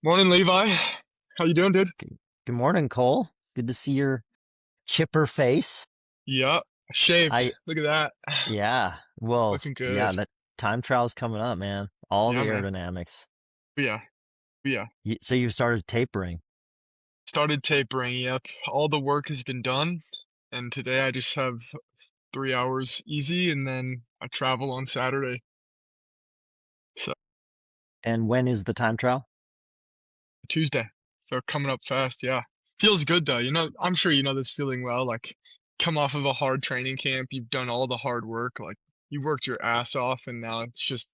Morning, Levi. How you doing, dude? Good good morning, Cole. Good to see your chipper face. Yeah, shaved. I, Look at that. yeah, well, Looking yeah, good. that time trial's coming up, man. All Yeah, the man. aerodynamics. Yeah, yeah. So you've started tapering. Started tapering. Yep. All the work has been done, and today I just have 3 hours easy, and then I travel on Saturday. So And when is the time trial? Tuesday. So coming up fast. Yeah. Feels good though. I'm sure you know this feeling well. Like, come off of a hard training camp. You've done all the hard work. Like, you worked your ass off, and now it's just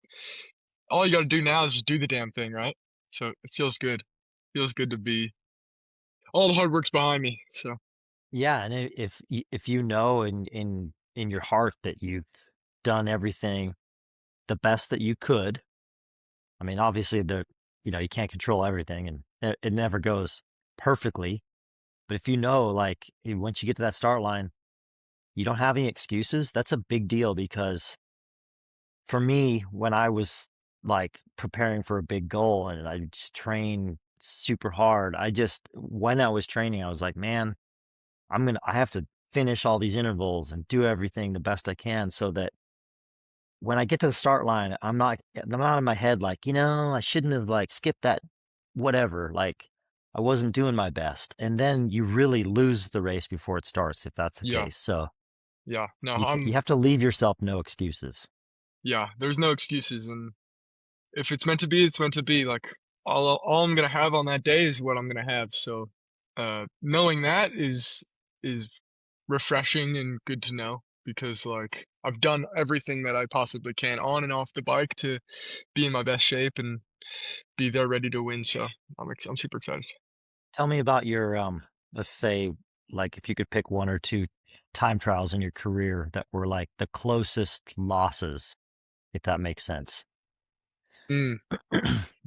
all you got to do now is just do the damn thing, right? So it feels good. Feels good to be all the hard work's behind me. So Yeah, and if you know in your heart that you've done everything the best that you could. I mean, obviously you can't control everything and it never goes perfectly. But if you know, like, once you get to that start line, you don't have any excuses, that's a big deal because for me, when I was like preparing for a big goal and I just train super hard, when I was training, I was like, man, I have to finish all these intervals and do everything the best I can so that when I get to the start line, I'm not in my head like, I shouldn't have like skipped that whatever. Like I wasn't doing my best. And then you really lose the race before it starts if that's the yeah, case. So yeah. No, you have to leave yourself no excuses. yeah. There's no excuses, and if it's meant to be, it's meant to be. Like all I'm gonna have on that day is what I'm gonna have. So knowing that is refreshing and good to know because like I've done everything that I possibly can on and off the bike to be in my best shape and be there ready to win. So I'm super excited. Tell me about your let's say, like, if you could pick one or two time trials in your career that were like the closest losses, if that makes sense. Mm.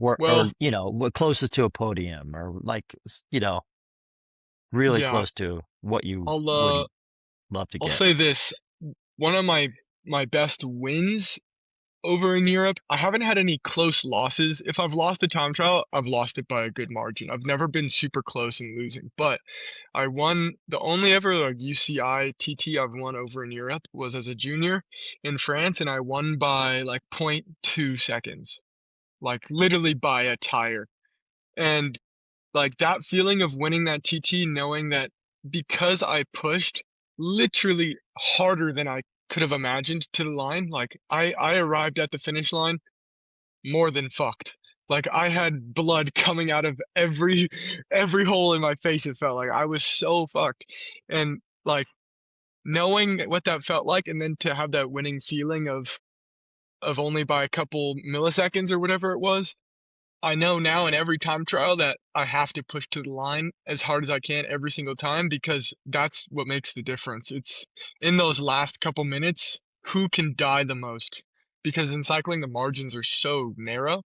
Or Well, what closest to a podium or like really yeah, close to what you I'll would uh love to I'll get. say this. One of my best wins over in Europe, I haven't had any close losses. If I've lost a time trial, I've lost it by a good margin. I've never been super close in losing, but I won the only ever like UCI TT I've won over in Europe was as a junior in France, and I won by like point 0.2 seconds, like literally by a tire. And like that feeling of winning that TT, knowing that because I pushed literally harder than I could have imagined to the line, like I arrived at the finish line more than fucked. Like I had blood coming out of every hole in my face. It felt like I was so fucked, and like knowing what that felt like, and then to have that winning feeling of only by a couple milliseconds or whatever it was. I know now in every time trial that I have to push to the line as hard as I can every single time because that's what makes the difference. It's in those last couple minutes, who can die the most? Because in cycling, the margins are so narrow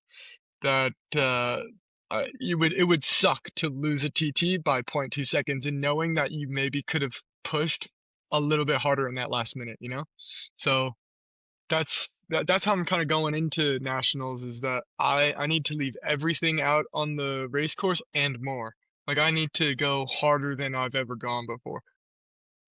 that it would suck to lose a TT by point 0.2 seconds, and knowing that you maybe could have pushed a little bit harder in that last minute, you know? So that's how I'm kinda going into nationals is that I need to leave everything out on the race course and more. Like, I need to go harder than I've ever gone before,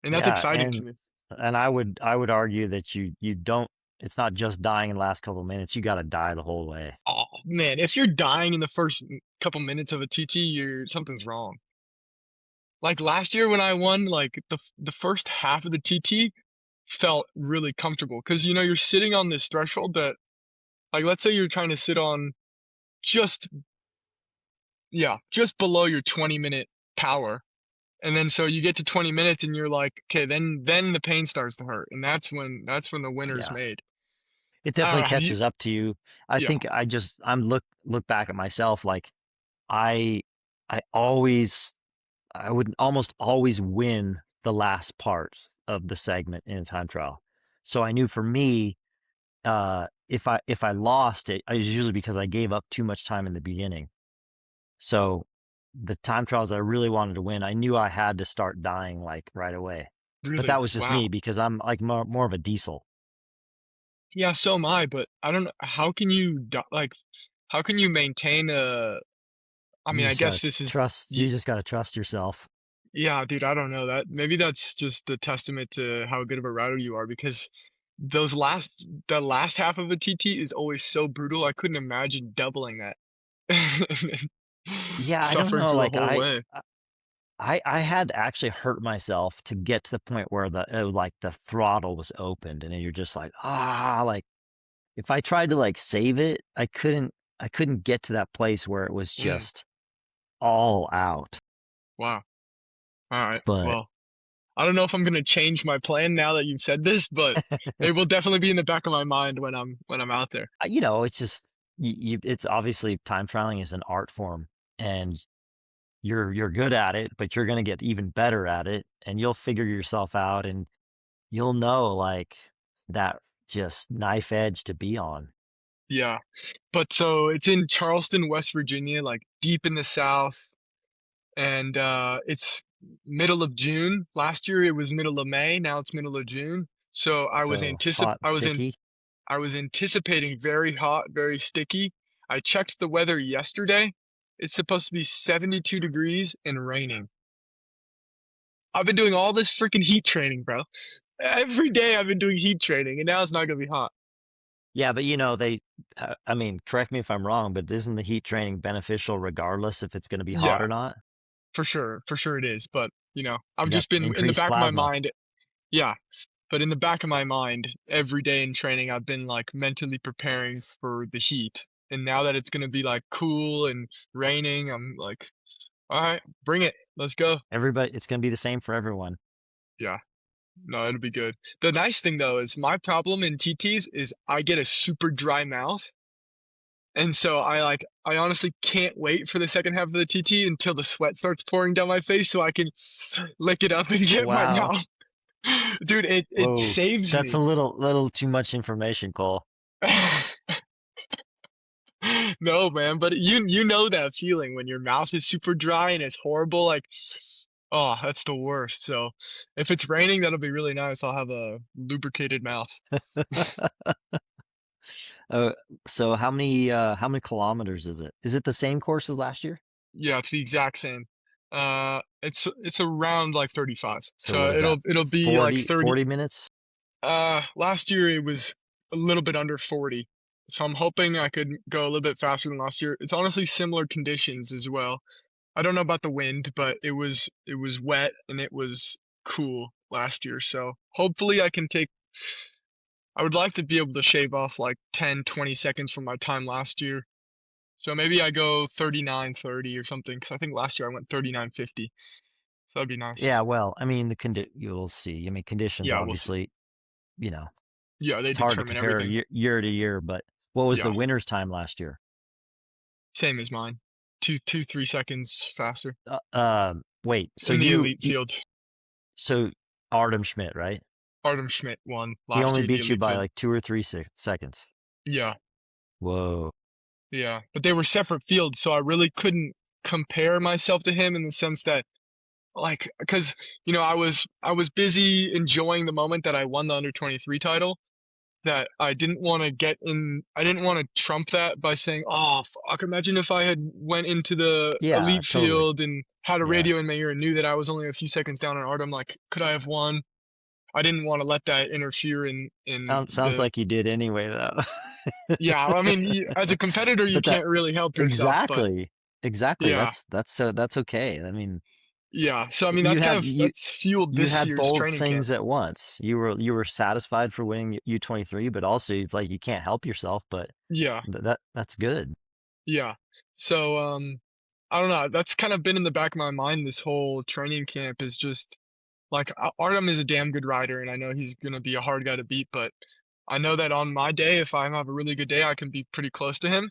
and that's Yeah, exciting to and me. I would argue that you don't. It's not just dying in the last couple of minutes. You got to die the whole way. Oh man, if you're dying in the first couple minutes of a TT, you're something's wrong. Like, last year when I won, like, the first half of the TT felt really comfortable because you're sitting on this threshold that like, let's say you're trying to sit on just yeah, just below your 20-minute power. And then so you get to 20 minutes and you're like, "Okay, then the pain starts to hurt." And that's when the winner's Yeah, made. it I don't definitely know, have you catches up to you. I yeah. think I'm look back at myself like I I always I would almost always win the last part of the segment in a time trial. So I knew for me, if I lost it, it was usually because I gave up too much time in the beginning. So the time trials I really wanted to win, I knew I had to start dying like right away. But Really? that was just Wow. me because I'm like more of a diesel. Yeah, so am I, but I don't know how can you maintain I You mean, I just guess gotta this is trust. You just gotta trust yourself. yeah, dude, I don't know that. Maybe that's just a testament to how good of a rider you are because the last half of a TT is always so brutal. I couldn't imagine doubling that and then Yeah, I don't suffering know. for the Like whole way. I had to actually hurt myself to get to the point where like the throttle was opened, and then you're just like like if I tried to like save it, I couldn't get to that place where it was Mm, just all out. wow. All right. But Well, I don't know if I'm gonna change my plan now that you've said this, but it will definitely be in the back of my mind when I'm out there. it's just it's obviously time trialing is an art form, and you're good at it, but you're gonna get even better at it, and you'll figure yourself out, and you'll know like that just knife edge to be on. Yeah. But so it's in Charleston, West Virginia, like deep in the South, and it's middle of June. Last year it was middle of May. Now it's middle of June. So So hot and sticky. I was anticipating very hot, very sticky. I checked the weather yesterday. It's supposed to be 72 degrees and raining. I've been doing all this freaking heat training, bro. Every day I've been doing heat training, and now it's not gonna be hot. Yeah, but I mean, correct me if I'm wrong, but isn't the heat training beneficial regardless if it's going to be hot Yeah, or not? for sure it is. But I've Yep, just been in the increased back of my plasma. mind. Yeah, but in the back of my mind, every day in training, I've been like mentally preparing for the heat. And now that it's gonna be like cool and raining, I'm like, all right, bring it. Let's go. Everybody, it's going to be the same for everyone. Yeah, no, it'll be good. The nice thing though is my problem in TTs is I get a super dry mouth. And so I honestly can't wait for the second half of the TT until the sweat starts pouring down my face so I can lick it up and get my Wow. mouth. Dude, it Whoa. saves That's a me. little too much information, Cole. No, man, but you know that feeling when your mouth is super dry and it's horrible, like, oh, that's the worst. So if it's raining, that'll be really nice. I'll have a lubricated mouth. Uh, so how many kilometers is it? Is it the same course as last year? Yeah, it's the exact same. It's around like 35. So So what is that? it'll be like 30. 40 minutes? Last year it was a little bit under 40. So I'm hoping I could go a little bit faster than last year. It's honestly similar conditions as well. I don't know about the wind, but it was wet and it was cool last year. So hopefully I would like to be able to shave off like 10, 20 seconds from my time last year. So maybe I go 39:30 or something because I think last year I went 39:50. So that'd be Yeah, nice. well, I mean, you'll see. I mean, conditions Yeah, we'll see. obviously, you know, Yeah, they it's hard to determine compare everything. year to year, but what was the Yeah, winner's time last year? same as mine. 3 seconds faster Wait, so in the elite field. so Artem Schmidt, right? Artem Schmidt won He last only year in the beat you elite by field. like 2 or 3 seconds. Yeah, Whoa. yeah, but they were separate fields, so I really couldn't compare myself to him in the sense that, like, because I was busy enjoying the moment that I won the under 23 title. That I didn't want to trump that by saying, "Oh, fuck, imagine if I had went into the Yeah, elite totally. field and had a Yeah. radio in my ear and knew that I was only a few seconds down on Artem, like, could I have won?" I didn't want to let that interfere in Sounds the like you did anyway though. yeah, I mean, as a competitor, you But that can't really help yourself, but exactly. Exactly. yeah, That's okay. I mean, yeah. So I mean, you had that's fueled you this had year's both training camp. things at once. You were satisfied for winning U23, but also it's like you can't help yourself, but Yeah, that's good. yeah. So I don't know. That's kind of been in the back of my mind this whole training camp is just like Artem is a damn good rider, and I know he's gonna be a hard guy to beat. But I know that on my day, if I have a really good day, I can be pretty close to him.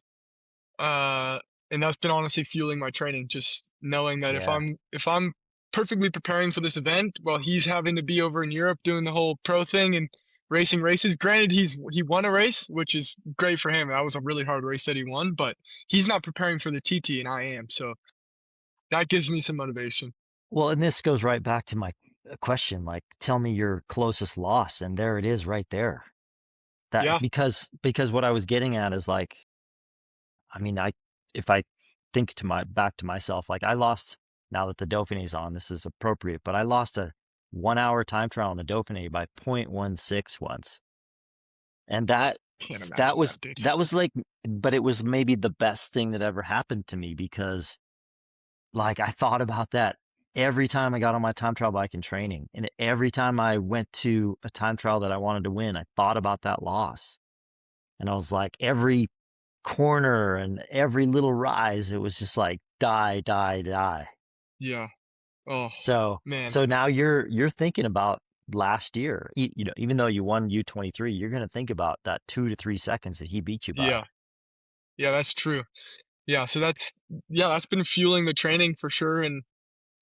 Uh, and that's been honestly fueling my training, just knowing that Yeah. if I'm perfectly preparing for this event while he's having to be over in Europe doing the whole pro thing and racing races. Granted, he won a race, which is great for him. That was a really hard race that he won, but he's not preparing for the TT, and I am. So that gives me some motivation. Well, and this goes right back to my question, like tell me your closest loss, and there it is right there. That Yeah, because what I was getting at is like, I mean, if I think to back to myself, like I lost, now that the Dauphine's on, this is appropriate, but I lost a 1 hour time trial on the Dauphine by 0.16 once. And Can't that imagine was that, dude. that was like, but it was maybe the best thing that ever happened to me, because like I thought about that every time I got on my time trial bike in training, and every time I went to a time trial that I wanted to win, I thought about that loss. And I was like, every corner and every little rise, it was just like die, die, die. Yeah. Oh, So man. so now you're thinking about last year. You know, even though you won U23, you're gonna think about that 2 to 3 seconds that he beat you by. Yeah. Yeah, that's true. Yeah, so that's been fueling the training for sure, and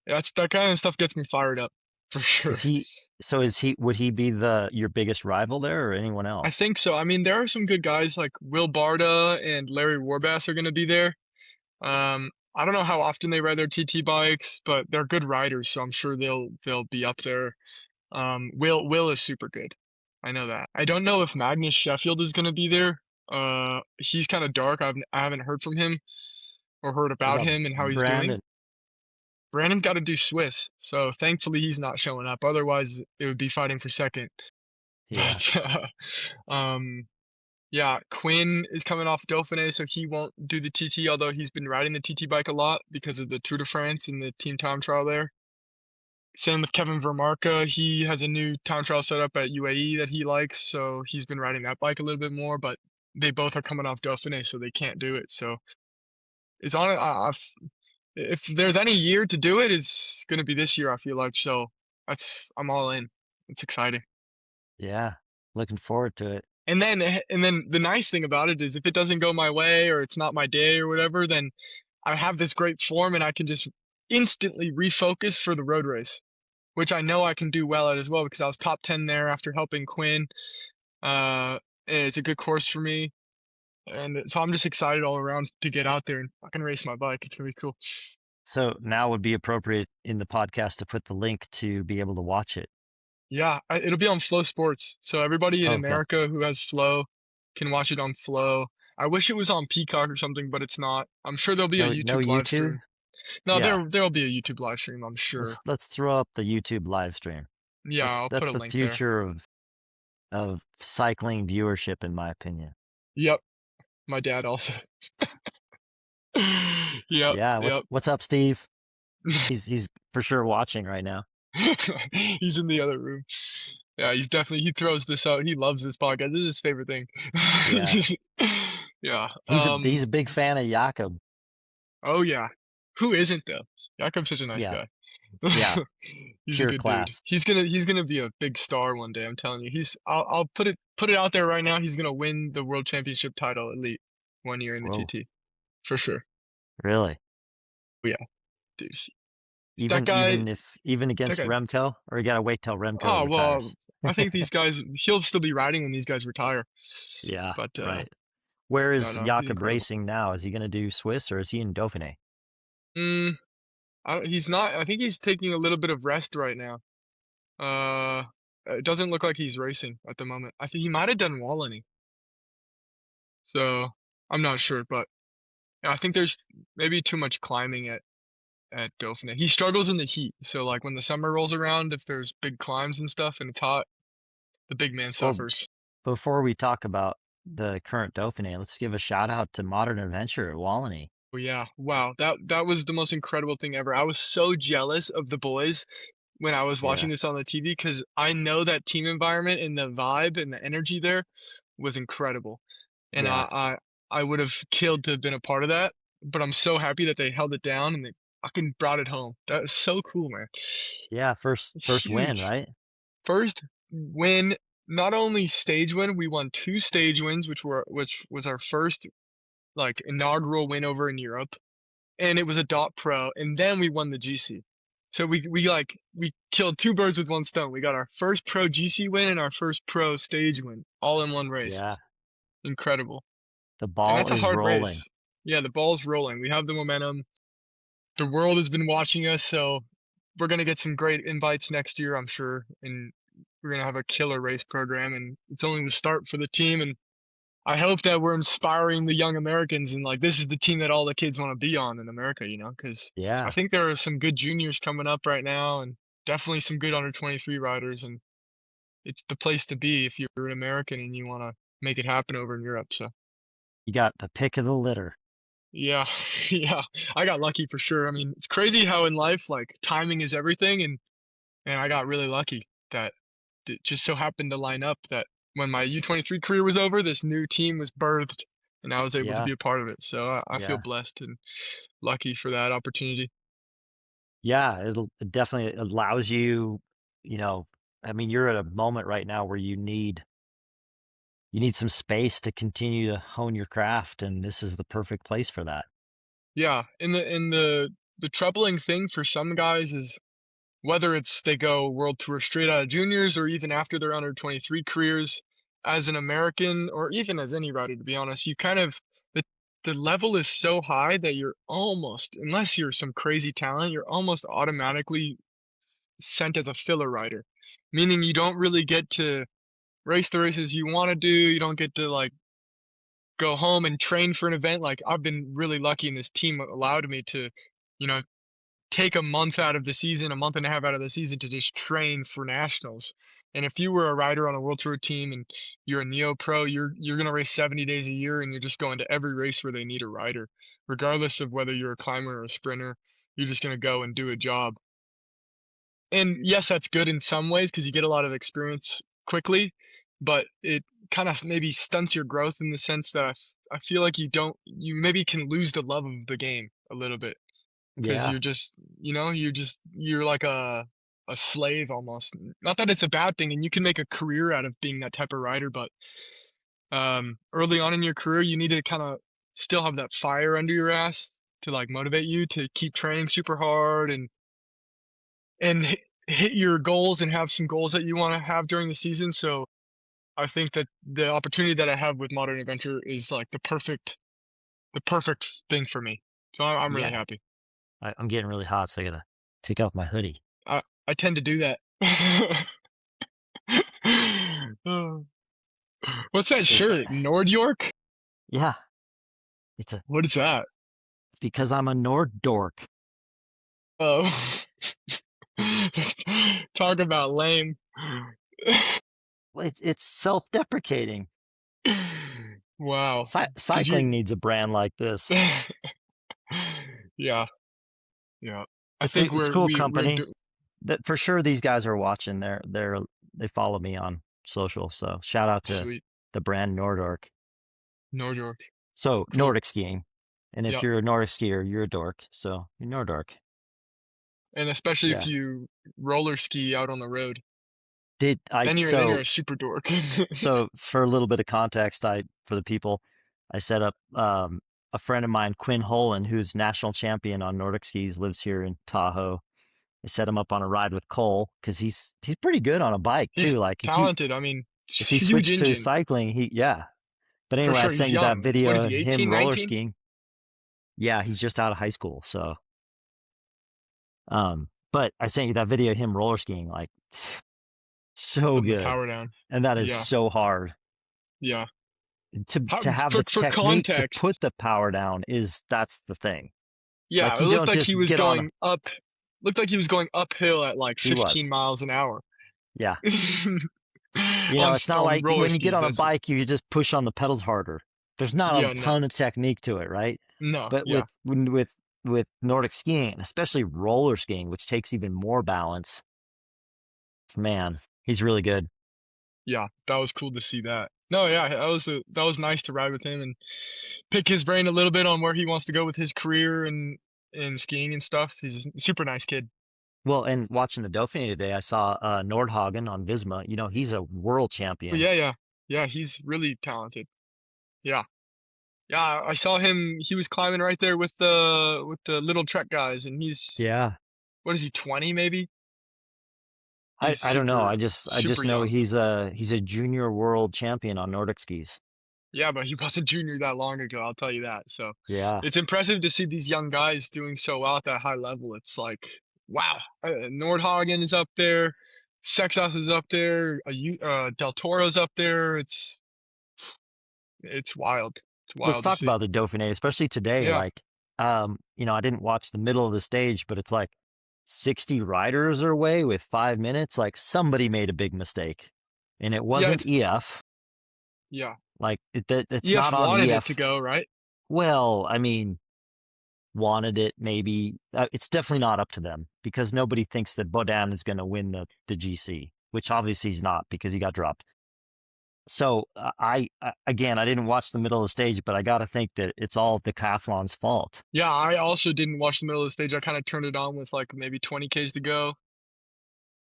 that kind of stuff gets me fired up for sure. Is he is he would he be the your biggest rival there, or anyone I else? think so. I mean, there are some good guys like Will Barda and Larry Warbass are gonna be there. I don't know how often they ride their TT bikes, but they're good riders, so I'm sure they'll be up there. Will is super good. I know that. I don't know if Magnus Sheffield is gonna be there. He's kind of dark. I haven't heard from him or heard What about about him and how he's doing. Brandon? Brandon's got to do Swiss, so thankfully he's not showing up. Otherwise, it would be fighting for second. Yeah. But yeah, Quinn is coming off Dauphiné, so he won't do the TT. Although he's been riding the TT bike a lot because of the Tour de France and the team time trial there. Same with Kevin Vermarka. He has a new time trial set up at UAE that he likes, so he's been riding that bike a little bit more. But they both are coming off Dauphiné, so they can't do it. So it's on. If there's any year to do it, it's gonna be this year, I feel like. So I'm all in. It's exciting. Yeah. Looking forward to it. And then the nice thing about it is if it doesn't go my way or it's not my day or whatever, then I have this great form and I can just instantly refocus for the road race, which I know I can do well at as well because I was top 10 there after helping Quinn. It's a good course for me. And so I'm just excited all around to get out there and fucking race my bike. It's gonna be cool. So now would be appropriate in the podcast to put the link to be able to watch it. Yeah, it'll be on Flow Sports. So everybody in Oh, okay. America who has Flow can watch it on Flow. I wish it was on Peacock or something, but it's not. I'm sure there'll be a No YouTube live YouTube? stream. No, Yeah. there'll be a YouTube live stream, I'm sure. Let's throw up the YouTube live stream. Yeah, I'll put That's a the link there. future of cycling viewership, in my opinion. Yep, my dad also. Yep, Yeah, yep. what's up, Steve? He's for sure watching right now. He's in the other room. Yeah, he throws this out. He loves this podcast. This is his favorite thing. Yeah. Yeah. He's a big fan of Jakob. Oh yeah. Who isn't though? Jakob's such a nice Yeah. guy. Yeah. He's a Pure good dude. class. He's gonna be a big star one day. I'm telling you. I'll put it out there right now. He's gonna win the world championship title elite 1 year in the Whoa. TT for sure. Really? Oh, yeah, dude. That Even guy. even if even That against guy. Remco, or you gotta wait till Remco Oh well. retires? I think these guys. He'll still be riding when these guys retire. Yeah, But right. Where no, is no, he's Jakob incredible. racing now? Is he gonna do Swiss, or is he in Dauphiné? Mm, he's not. I think he's taking a little bit of rest right now. Uh, it doesn't look like he's racing at the moment. I think he might have done Wallony. So I'm not sure, but yeah, I think there's maybe too much climbing at Dauphiné. He struggles in the heat. So like when the summer rolls around, if there's big climbs and stuff and it's hot, the big man Well, suffers. before we talk about the current Dauphiné, let's give a shout out to Modern Adventure at Wallany. Oh yeah, wow, that was the most incredible thing ever. I was so jealous of the boys when I was Yeah, watching this on the TV because I know that team environment and the vibe and the energy there was incredible, and yeah, I would have killed to have been a part of that. But I'm so happy that they held it down and they fucking brought it home. That is so cool, man. yeah. First It's first win, huge. right? First win, not only stage win, we won 2 stage wins, which was our first, like, inaugural win over in Europe, and it was a dot pro, and then we won the GC. So we killed 2 birds with 1 stone. We got our first pro GC win and our first pro stage win all in one race. Yeah, Incredible. the And ball that's a is hard rolling. race. Yeah, the ball's rolling. We have the momentum. The world has been watching us, so we're gonna get some great invites next year, I'm sure, and we're gonna have a killer race program, and it's only the start for the team, and I hope that we're inspiring the young Americans and like this is the team that all the kids want to be on in America, because I Yeah, think there are some good juniors coming up right now and definitely some good under 23 riders and it's the place to be if you're an American and you want to make it happen over in Europe. So you got the pick of the litter. yeah, yeah, I got lucky for sure. I mean, it's crazy how in life like timing is everything and I got really lucky that it just so happened to line up that when my U23 career was over, this new team was birthed, and I was able to Yeah, be a part of it. So I feel yeah, blessed and lucky for that opportunity. yeah. It definitely allows you, you know, I mean, you're at a moment right now where you need some space to continue to hone your craft, and this is the perfect place for that. Yeah, and the troubling thing for some guys is whether it's they go world tour straight out of juniors or even after their under 23 careers, as an American or even as any rider, to be honest, you kind of the the level is so high that you're almost, unless you're some crazy talent, you're almost automatically sent as a filler rider, meaning you don't really get to race the races you want to do. You don't get to like go home and train for an event. Like I've been really lucky, and this team allowed me to, you know, take a month out of the season, a month and a half out of the season to just train for nationals. And if you were a rider on a world tour team and you're a neo pro, you're gonna race 70 days a year, and you're just going to every race where they need a rider, regardless of whether you're a climber or a sprinter. You're just gonna go and do a job. And yes, that's good in some ways because you get a lot of experience quickly, but it kind of maybe stunts your growth in the sense that I feel like you maybe can lose the love of the game a little bit because Yeah, you're like a slave almost. Not that it's a bad thing, and you can make a career out of being that type of rider, but early on in your career, you need to kind of still have that fire under your ass to like motivate you to keep training super hard and hit your goals and have some goals that you want to have during the season. So I think that the opportunity that I have with Modern Adventure is like the perfect thing for me. So I'm really yeah. happy. I'm getting really hot, so I gotta take off my hoodie. I tend to do that. Oh. What's that It, shirt? Nord York? yeah, it's a What is that? because I'm a Nord dork. Oh, talk about lame. It's self-deprecating. Wow. Did Cycling you? needs a brand like this. Yeah, yeah. I It's think a it's cool we're company. do That for sure these guys are watching. They follow me on social. So shout out to sweet. the brand Nordork. Nord York. So Cool. Nordic skiing. And if Yep. you're a Nordic skier, you're a dork. So you're Nordork. And especially if Yeah. you roller ski out on the road, Did I then you're so a super dork. so for a little bit of context, I for the people, I set up a friend of mine, Quinn Holen, who's national champion on Nordic skis, lives here in Tahoe. I set him up on a ride with Cole because he's pretty good on a bike too. He's Like talented. I mean, if he huge switched to engine cycling, he yeah. But for anyway, I sure. He's sent you that young. What is video he? of him 18, roller 19? skiing. Yeah, he's just out of high school, so but I sent you that video of him roller skiing, like so Putting the good. power down. And that is Yeah, so hard. yeah. How, To have for the for technique to context, put the power down is that's the thing. Like yeah, it you looked don't like he just was get on. going up. Looked like he was going uphill at like He 15 was. miles an hour Yeah. on It's not on like roller when you get skis. on a That's bike, you just push on the pedals harder. There's not a yeah, no, ton of technique to it, right? no, But yeah, with Nordic skiing, especially roller skiing, which takes even more balance, man, he's really good. yeah. That was cool to see that. No, yeah, that was nice to ride with him and pick his brain a little bit on where he wants to go with his career and skiing and stuff. He's a super nice kid. Well, and watching the Dauphine today, I saw Nordhagen on Visma. He's a world But champion. yeah, yeah, yeah. He's really talented. Yeah. Yeah, I saw him. He was climbing right there with the little Trek guys, and he's Yeah. what is he, 20 maybe? He's I don't know. super I super just know young. he's a junior world champion on Nordic skis. Yeah, but he wasn't junior that long ago, I'll tell you that. So Yeah. it's impressive to see these young guys doing so well at that high level. It's like, wow, Nordhagen is up there, Sexas is up there, Del Toro's up there. It's wild. It's Let's wild to talk see. about the Dauphiné, especially today. Yeah. Like, I didn't watch the middle of the stage, but it's like 60 riders are away with 5 minutes. Like somebody made a big mistake, and it Yeah, wasn't it's EF. yeah. Like it's EF not on wanted it to EF. go, right? Well, I mean, wanted it maybe. It's definitely not up to them because nobody thinks that Bodan is going to win the GC, which obviously he's not because he got dropped. So again, I didn't watch the middle of the stage, but I got to think that it's all Decathlon's fault. Yeah, I also didn't watch the middle of the stage. I kind of turned it on with like maybe 20 Ks to go.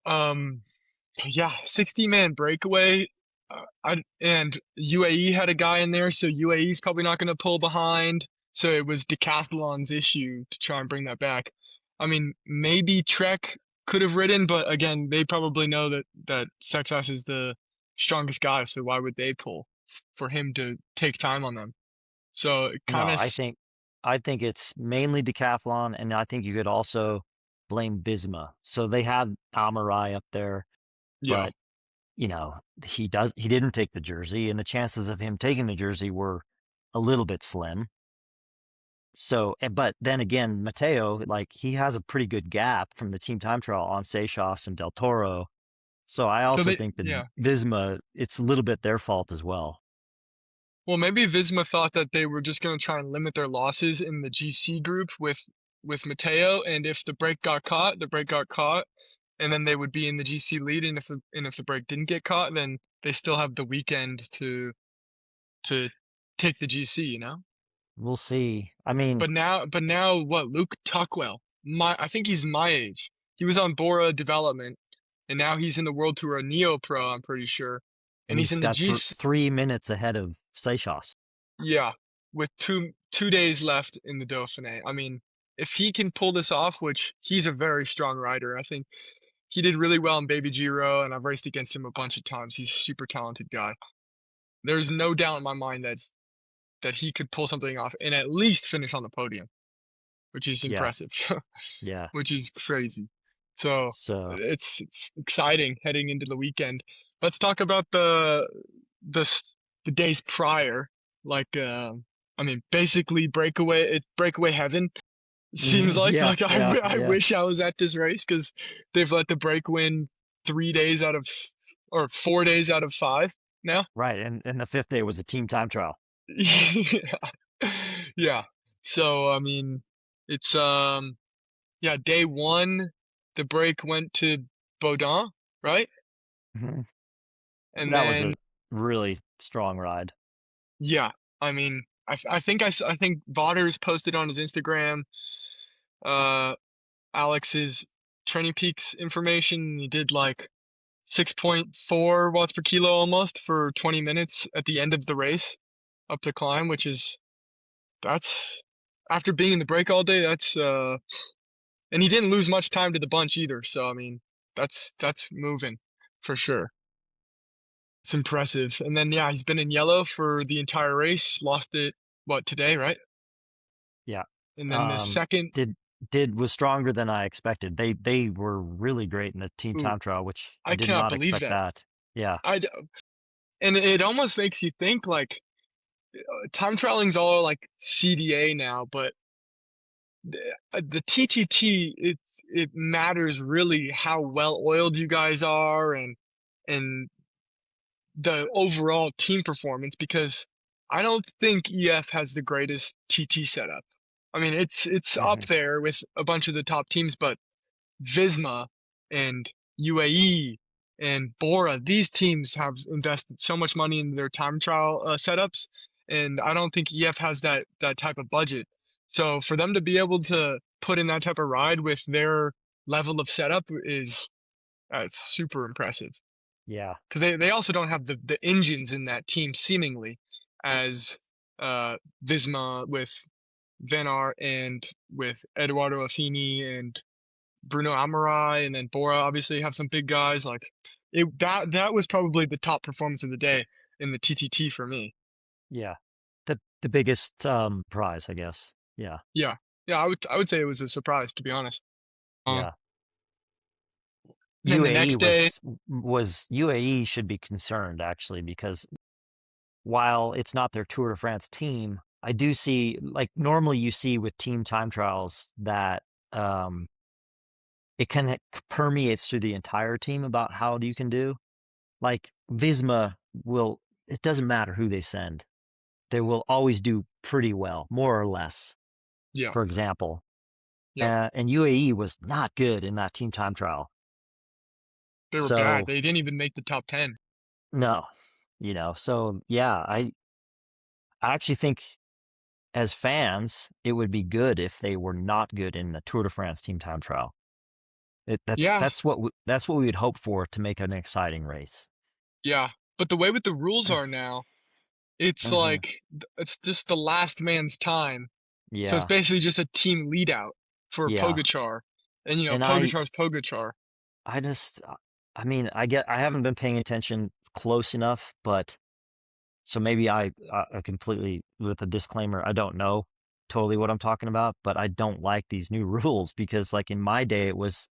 Um, yeah, 60-man breakaway. And UAE had a guy in there, so UAE's probably not going to pull behind. So it was Decathlon's issue to try and bring that back. I mean, maybe Trek could have ridden, but again, they probably know that Sexas is the strongest guy, so why would they pull for him to take time on them? So it No, kind of, I think it's mainly Decathlon, and I think you could also blame Visma. So they had Amarai up there, yeah. but he didn't take the jersey, and the chances of him taking the jersey were a little bit slim. So, but then again, Mateo, like he has a pretty good gap from the team time trial on Seixas and Del Toro. So I So also they, think that yeah. Visma, it's a little bit their fault as well. Well, maybe Visma thought that they were just going to try and limit their losses in the GC group with Mateo, and if the break got caught, the break got caught, and then they would be in the GC lead, and if the break didn't get caught, then they still have the weekend to take the GC. We'll see. I mean, But now what? Luke Tuckwell, I think he's my age. He was on Bora Development, and now he's in the World Tour Neo Pro. I'm pretty sure, and and he's he's in the got GC. 3 minutes ahead of Seixas. Yeah, with two days left in the Dauphiné. I mean, if he can pull this off, which he's a very strong rider, I think he did really well in Baby Giro, and I've raced against him a bunch of times. He's a super talented guy. There's no doubt in my mind that he could pull something off and at least finish on the podium, which is Yeah, impressive, yeah. which is crazy. So So it's exciting heading into the weekend. Let's talk about the days prior. Like, I mean, basically breakaway. It's breakaway heaven. Seems like yeah, like I yeah, I yeah. wish I was at this race because they've let the break win 3 days out of or 4 days out of five now. Right, and the fifth day was a team time trial. Yeah. Yeah. So I mean, it's yeah, day one, the break went to Baudin, right? Mhm. And That was then a really strong ride. yeah, I mean, I think Vaughters posted on his Instagram, uh, Alex's Training Peaks information. He did like 6.4 watts per kilo almost for 20 minutes at the end of the race up the climb, which is that's after being in the break all day. And he didn't lose much time to the bunch either. So I mean, that's moving for sure. It's impressive. And then yeah, he's been in yellow for the entire race. Lost it what today, right? Yeah. And then the Um, second, was stronger than I expected. They were really great in the team ooh, time trial, which I I did cannot not believe expect that. that. Yeah. I and it almost makes you think like time trialing's all like CDA now, but the TTT it matters really how well oiled you guys are and the overall team performance because I don't think EF has the greatest TT setup. I mean, it's up Hmm. there with a bunch of the top teams, but Visma and UAE and Bora, these teams have invested so much money in their time trial setups, and I don't think EF has that type of budget. So for them to be able to put in that type of ride with their level of setup is it's super impressive Yeah. because they also don't have the engines in that team seemingly as uh, Visma with Van Aert and with Eduardo Affini and Bruno Amarai and then Bora obviously have some big guys like that was probably the top performance of the day in the TTT for me. Yeah. The biggest prize, I guess. Yeah. Yeah. Yeah, I would say it was a surprise to be honest. Yeah. And then the UAE next day, was UAE should be concerned actually because while it's not their Tour de France team, I do see, like, normally you see with team time trials that um, it kind of permeates through the entire team about how you can do. Like Visma will, it doesn't matter who they send, they will always do pretty well, more or less, Yeah. for example. Yep. And UAE was not good in that team time trial. They were bad. So, They didn't even make the top 10. no, so yeah, I actually think as fans, it would be good if they were not good in the Tour de France team time trial. Yeah. That's what we would hope for to make an exciting race. Yeah. But the way with the rules are now, it's Hmm. like it's just the last man's time. So it's Yeah, basically just a team lead out for yeah, Pogačar. And and Pogačar's Pogačar. I just, I mean, I haven't been paying attention close enough, but so maybe I completely, with a disclaimer, I don't know totally what I'm talking about, but I don't like these new rules because, like, in my day, it was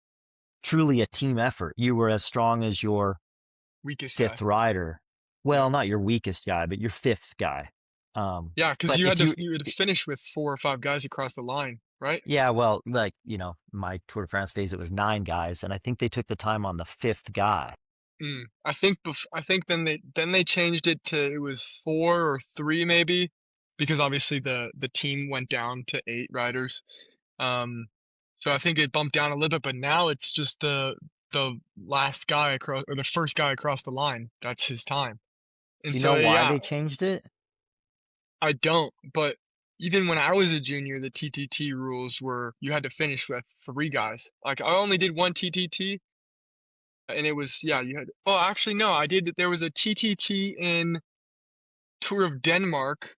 truly a team effort. You were as strong as your Weakest fifth guy. rider. Yeah. Well, not your weakest guy, but your fifth guy. Yeah, because But if you, you had to finish with 4 or 5 guys across the line, right? yeah, well, like, my Tour de France days, it was 9 guys, and I think they took the time on the fifth guy. I think then they changed it to it was 4 or 3 maybe, because obviously the team went down to 8 riders. Um, so I think it bumped down a little bit, but now it's just the last guy across or the first guy across the line. That's his time. Do And you so know why yeah, they changed it? I don't, but even when I was a junior, the TTT rules were you had to finish with 3 guys. Like I only did 1 TTT and it was yeah, you had oh, actually no, I did there was a TTT in Tour of Denmark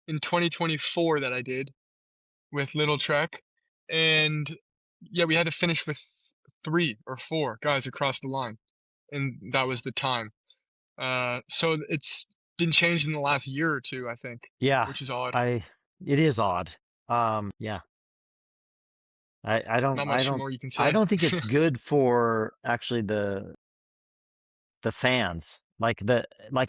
in 2024 that I did with Little Trek, and yeah, we had to finish with 3 or 4 guys across the line, and that was the time. So it's been changed in the last year or 2, I think, Yeah, which is odd. I it is odd. Yeah. Not much more you can I say. don't think it's good for actually the fans. Like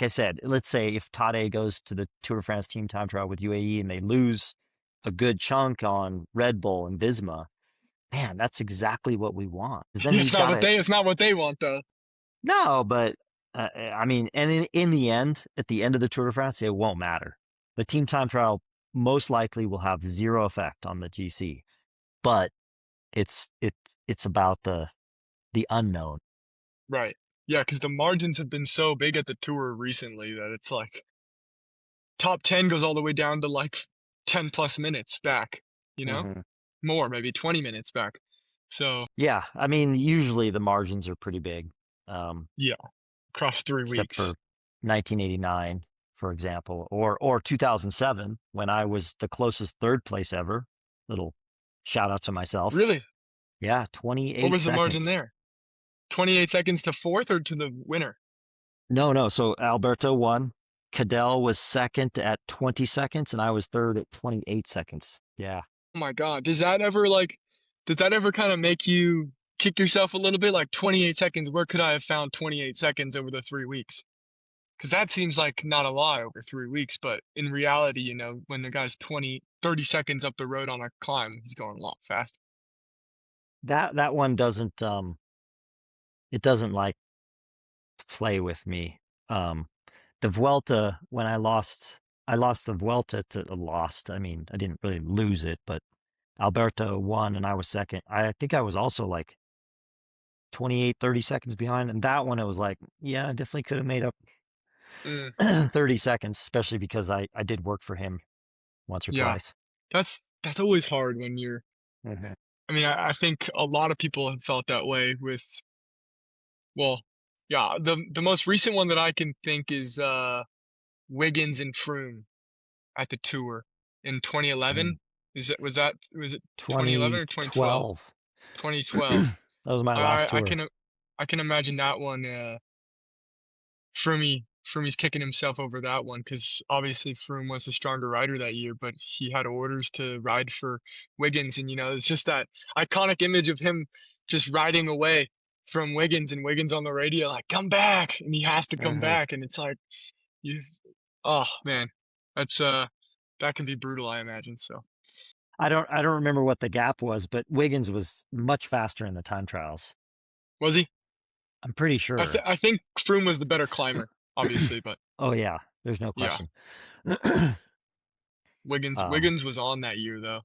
I said, let's say if Tade goes to the Tour de France team time trial with UAE and they lose a good chunk on Red Bull and Visma, man, that's exactly what we want. 'Cause then he's got to It's not what they want though. no, but I mean, and in the end, at the end of the Tour de France, it won't matter. The team time trial most likely will have zero effect on the GC, but it's about the unknown. Right. Yeah, because the margins have been so big at the tour recently that it's like top 10 goes all the way down to like 10 plus minutes back, you know? Hmm. More, maybe 20 minutes back. So, Yeah, I mean, usually the margins are pretty big, um, yeah, across 3 except weeks. for 1989, for example, or 2007 when I was the closest third place ever. Little shout out to myself. Really? Yeah, What 28 was the margin seconds. there? 28 seconds to 4th or to the winner? No, no. So Alberto won. Cadell was second at 20 seconds, and I was third at 28 seconds. Yeah. Oh my god. Does that ever kinda make you kick yourself a little bit? Like 28 seconds, where could I have found 28 seconds over the 3 weeks? Because that seems like not a lot over 3 weeks, but in reality, when the guy's 20, 30 seconds up the road on a climb, he's going a lot faster. That one doesn't it doesn't like play with me. Um the Vuelta when I lost the Vuelta to lost. I mean, I didn't really lose it, but Alberto won and I was second. I think I was also like 28, 30 seconds behind. And that one it was like, yeah, I definitely could have made up Mm, 30 seconds, especially because I did work for him once or yeah. twice. That's always hard when you're Mhm. I mean, I think a lot of people have felt that way with well, yeah, the most recent one that I can think is, Wiggins and Froome at the Tour in 2011. Mm. Was it 2011 or 2012? 2012. 2012. That was my I last I tour. can I can imagine that one, Froome's kicking himself over that one because obviously Froome was the stronger rider that year, but he had orders to ride for Wiggins, and it's just that iconic image of him just riding away from Wiggins and Wiggins on the radio like, "Come back!" and he has to come Mhm. back, and it's like you. Oh man, that's that can be brutal, I imagine. So I don't remember what the gap was, but Wiggins was much faster in the time trials. was he? I'm pretty sure. I think Froome was the better climber, obviously, but Oh yeah, there's no yeah, question. um, Wiggins was on that year though.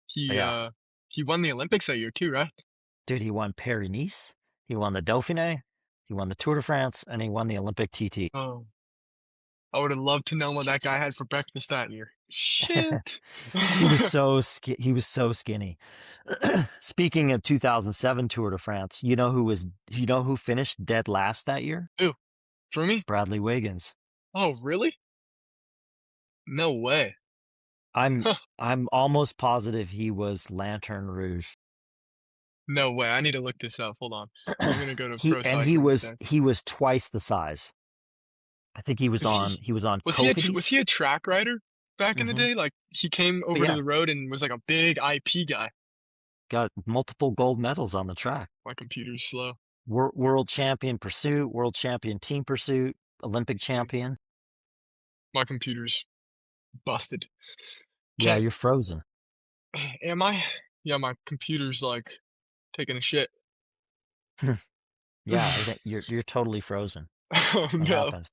He yeah, uh he won the Olympics that year too, right? dude, he won Paris-Nice, he won the Dauphiné, he won the Tour de France, and he won the Olympic TT. Oh, I would have loved to know what that guy had for breakfast that year. Shit. He was so skinny. Speaking of 2007 Tour de France, you know who finished dead last that year? Ooh, Froomey? Bradley Wiggins. Oh, really? No way. I'm Huh. I'm almost positive he was Lantern Rouge. No way. I need to look this up. Hold on. I'm gonna go to he pro and cycling stats. he was twice the size. I think Is he was on was Cofidis. he a track rider back in the Hmm. day? Like he came But over to yeah, the road and was like a big IP guy. got multiple gold medals on the track. My computer's slow. World champion pursuit, world champion team pursuit, Olympic Mm, champion. My computer's busted. Yeah, Okay. you're frozen. Am I? Yeah, my computer's like taking a shit. Yeah, I think you're totally frozen. Oh What no. happened?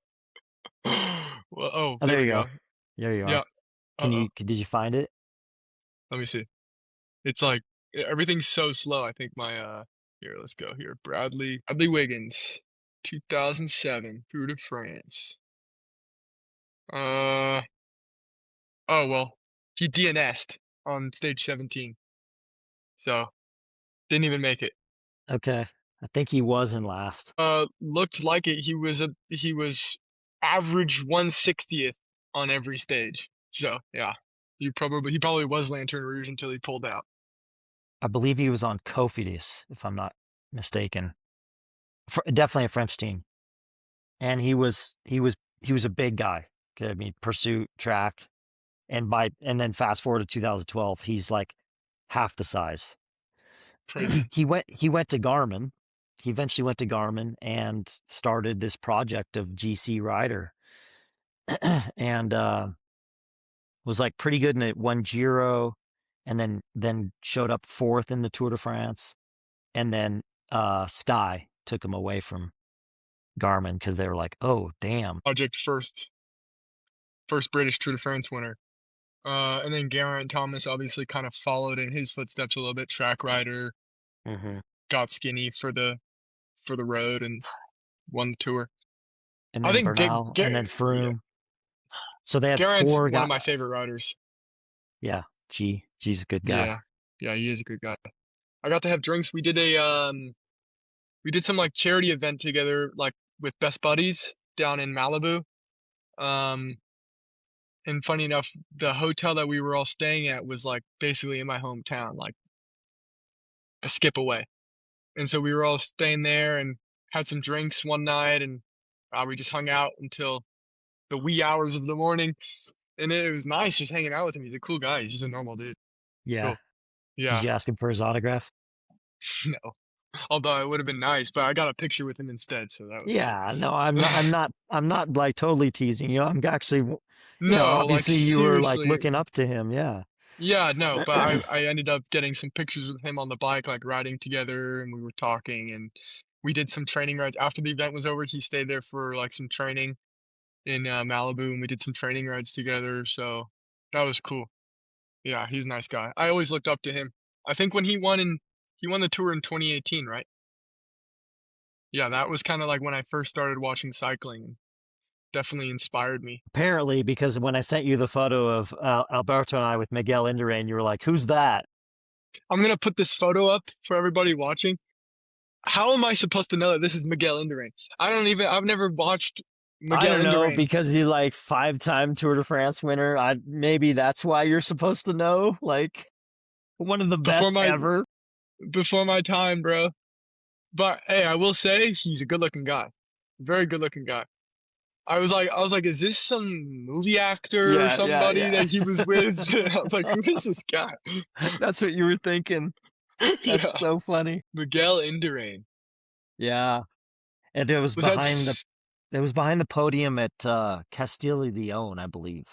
Well, oh, Oh, there there we you go. go. There you Yeah. are. Uh-oh. Did you find it? Let me see. It's like everything's so slow. I think my here, let's go here. Bradley Wiggins, 2007 Tour de France. Uh oh well, he DNS'd on stage 17, so didn't even make it. Okay. I think he was in last. Looked like it. He was average 160th on every stage. So yeah, he probably was Lantern Rouge until he pulled out. I believe he was on Cofidis, if I'm not mistaken. Definitely a French team. And he was a big guy. Okay, I mean, pursuit, track, and then fast forward to 2012, he's like half the size. Crazy He went to Garmin. He eventually went to Garmin and started this project of GC Rider, and was like pretty good in it. Won Giro, and then showed up fourth in the Tour de France, and then Sky took him away from Garmin because they were like, oh damn. project first British Tour de France winner. And then Geraint Thomas obviously kind of followed in his footsteps a little bit. Track rider, Hmm. got skinny for the road and won the tour. And I then think Bernal, and then Yeah, Froome. So they had Geraint's four one of guys. my favorite riders. Yeah, G's a good guy. Yeah, yeah, he is a good guy. I got to have drinks. We did some like charity event together, like with Best Buddies down in Malibu. Um, and funny enough, the hotel that we were all staying at was like basically in my hometown, like a skip away. And so we were all staying there and had some drinks one night, and we just hung out until the wee hours of the morning. And it was nice just hanging out with him. He's a cool guy. He's just a normal dude. Yeah. Cool. Did Yeah. you ask him for his autograph? No. Although it would have been nice, but I got a picture with him instead, so that was cool. Yeah, no, I'm not like totally teasing you. I'm actually, No, like obviously you were like seriously. looking up to him. Yeah. Yeah, no, but I ended up getting some pictures with him on the bike, like riding together, and we were talking, and we did some training rides. After the event was over, he stayed there for like some training in Malibu, and we did some training rides together. So that was cool. Yeah, he's a nice guy. I always looked up to him. I think when he won the tour in 2018, right? Yeah, that was kind of like when I first started watching cycling, and definitely inspired me. Apparently, because when I sent you the photo of Alberto and I with Miguel Indurain, you were like, "Who's that?" I'm gonna put this photo up for everybody watching. How am I supposed to know that this is Miguel Indurain? I've never watched I Miguel don't know, Indurain. because he's like 5-time Tour de France winner. Maybe that's why you're supposed to know. Like one of the Before best my ever. before my time, bro. But hey, I will say he's a good-looking guy. Very good-looking guy. I was like, is this some movie actor or Yeah, yeah, somebody yeah. that he was with? I was like, who is this guy? That's what you were thinking. That's Yeah, so funny. Miguel Indurain. Yeah. And it was Was that behind the It was behind the podium at Castile Leon, I believe.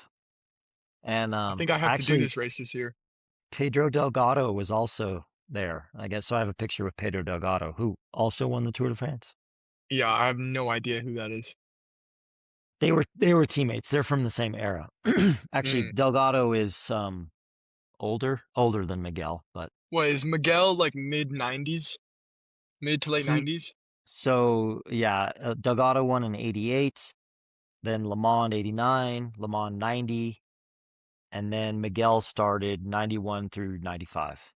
And I think I have to do actually, this race this year. Pedro Delgado was also there. I guess so. I have a picture with Pedro Delgado, who also won the Tour de France. Yeah, I have no idea who that is. They were teammates. They're from the same era. Actually, Mm. Delgado is older than Miguel, but What is Miguel like mid 90s, mid to late he 90s? so yeah, Delgado won in 88, then Le Mans 89, Le Mans 90, and then Miguel started 91 through 95,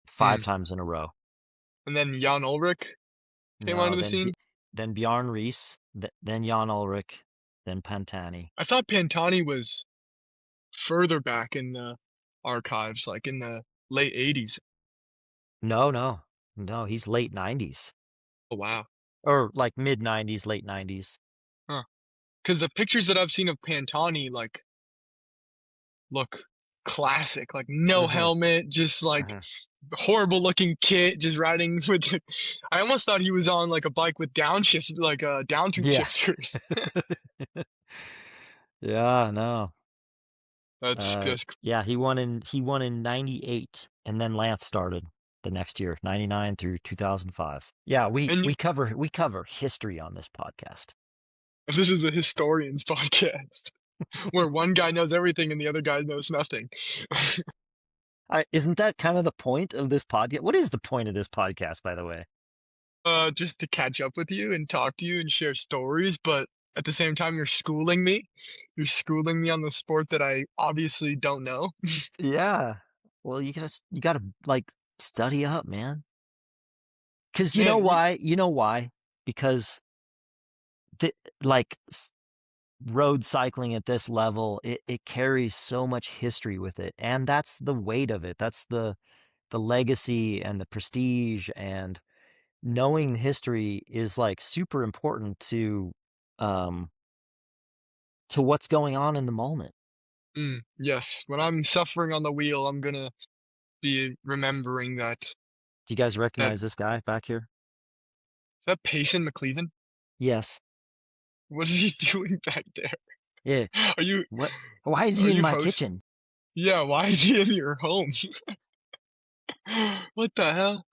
five Mm. times in a row. And then Jan Ulrich came No, onto the scene. then Bjorn Ries, then Jan Ulrich, then Pantani. I thought Pantani was further back in the archives, like in the late 80s. No, no, no, he's late 90s Oh, wow. or like mid 90s, late 90s. Huh. Because the pictures that I've seen of Pantani, like, look classic. Like, no Hmm. helmet, just like Hmm. horrible looking kit, just riding with. I almost thought he was on like a bike with downshift, like down tube Yeah. shifters. Yeah, no. That's just. Yeah, he won in 98 and then Lance started the next year, 99 through 2005. Yeah, we And we cover we cover history on this podcast. this is a historian's podcast where one guy knows everything and the other guy knows nothing. Isn't that kind of the point of this podcast? What is the point of this podcast, by the way? Just to catch up with you and talk to you and share stories, but at the same time, you're schooling me. You're schooling me on the sport that I obviously don't know. Yeah. Well, you gotta like study up, man. Because you know Man, you why? You know why? Because the, like road cycling at this level, it carries so much history with it, and that's the weight of it. That's the legacy and the prestige, and knowing history is like super important um to what's going on in the moment. yes, when I'm suffering on the wheel, I'm gonna be remembering that Do you guys that recognize this guy back here? is that Payson McCleven? Yes. What is he doing back there? Yeah. Are you What? Why is are he in you my host? kitchen? Yeah, why is he in your home? What the hell?